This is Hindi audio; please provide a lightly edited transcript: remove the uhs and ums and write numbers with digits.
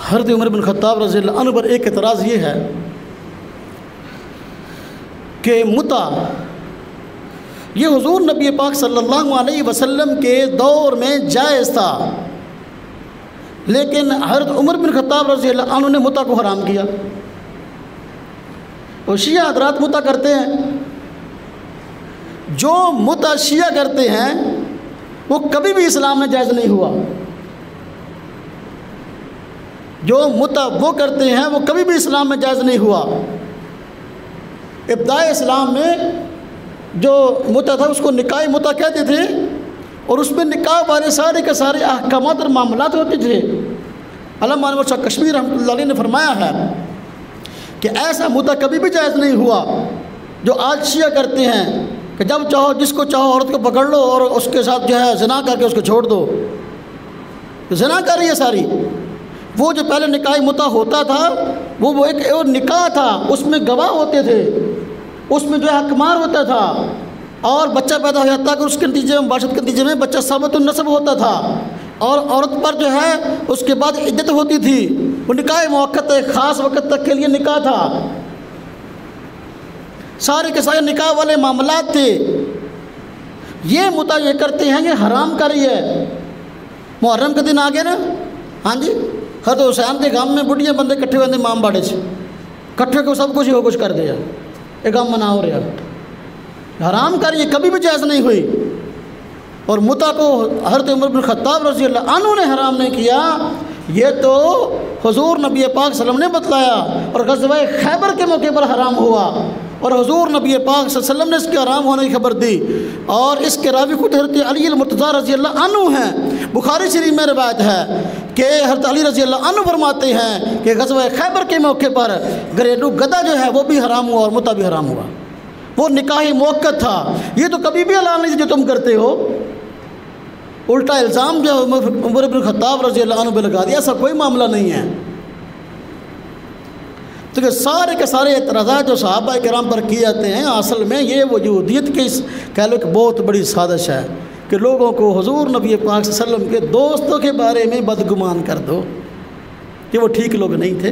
हज़रत उमर बिन खत्ताब रज़ियल्लाहु अन्हु पर एक एतराज़ ये है कि मुता ये हुज़ूर नबी पाक सल्लल्लाहु अलैहि वसल्लम के दौर में जायज़ था, लेकिन हज़रत उमर बिन खत्ताब रज़ियल्लाहु अन्हु ने मुता को हराम किया। और शिया हज़रात मुता करते हैं, जो मुता शिया करते हैं वो कभी भी इस्लाम में जायज़ नहीं हुआ। जो मुता वो करते हैं वो कभी भी इस्लाम में जायज़ नहीं हुआ। इब्तिदाई इस्लाम में जो मुता था उसको निकाह मुता कहते थे, और उसमें निकाह वाले सारे के सारे अहकामात और मामलात होते थे। अल्लामा अनवर शाह कश्मीर रहमतुल्लाह अलैह ने फरमाया है कि ऐसा मुता कभी भी जायज़ नहीं हुआ जो आज शिया करते हैं कि जब चाहो जिसको चाहो औरत को पकड़ लो और उसके साथ जो है ज़िना करके उसको छोड़ दो। ज़िना कर रही है सारी। वो जो पहले निकाह मुता होता था वो एक और निकाह था, उसमें गवाह होते थे, उसमें जो है हकमार होता था, और बच्चा पैदा हो जाता कि उसके नतीजे में बाशत के नतीजे में बच्चा साबितुन नस्ब होता था, और औरत पर जो है उसके बाद इद्दत होती थी। वो निकाह मुअक्कत एक ख़ास वक़्त तक के लिए निकाह था। सारे के सारे निकाह वाले मामलात थे। ये मुता ये करते हैं, ये हराम कर रही है। मुहर्रम के दिन आ गए ना, हाँ जी, हज़रत हुसैन के गांव में बुढ़िया बंदे इकट्ठे हुए इमाम बाड़े से, इकट्ठे को सब कुछ ही हो कुछ कर दिया, एक गाँव मना हो रहा। हराम कर ये कभी भी जायज़ नहीं हुई। और मुता को हज़रत उमर बिन खत्ताब रज़ियल्लाहु अन्हु ने हराम नहीं किया, ये तो हुज़ूर नबी पाक सल्लल्लाहु अलैहि वसल्लम ने बतलाया, और ग़ज़वा खैबर के मौके पर हराम हुआ, और हुज़ूर नबी पाक सल्लल्लाहु अलैहि वसल्लम ने इसके हराम होने की खबर दी। और इसके रावी खुद हज़रत अली अल-मुर्तज़ा रज़ियल्लाहु अन्हु हैं। बुखारी शरीफ में रिवायत है कि हज़रत अली रज़ियल्लाहु अन्हु फरमाते हैं कि ग़ज़वा खैबर के मौके पर घरेलू गदा जो है वो भी हराम हुआ और मुता भी हराम हुआ। वो निकाह मुअक्कद था। ये तो कभी भी ऐलान नहीं जो तुम करते हो, उल्टा इल्ज़ाम जो उमर बिन खत्ताब रज़ियल्लाहु अन्हु पे लगा दिया। ऐसा कोई मामला नहीं है। तो ये सारे के सारे एतराज़ात जो सहाबा किराम पर किए जाते हैं, असल में ये वजूदियत की कह लो कि बहुत बड़ी साजिश है कि लोगों को हुज़ूर नबी पाक सल्लल्लाहु अलैहि वसल्लम के दोस्तों के बारे में बदगुमान कर दो कि वो ठीक लोग नहीं थे।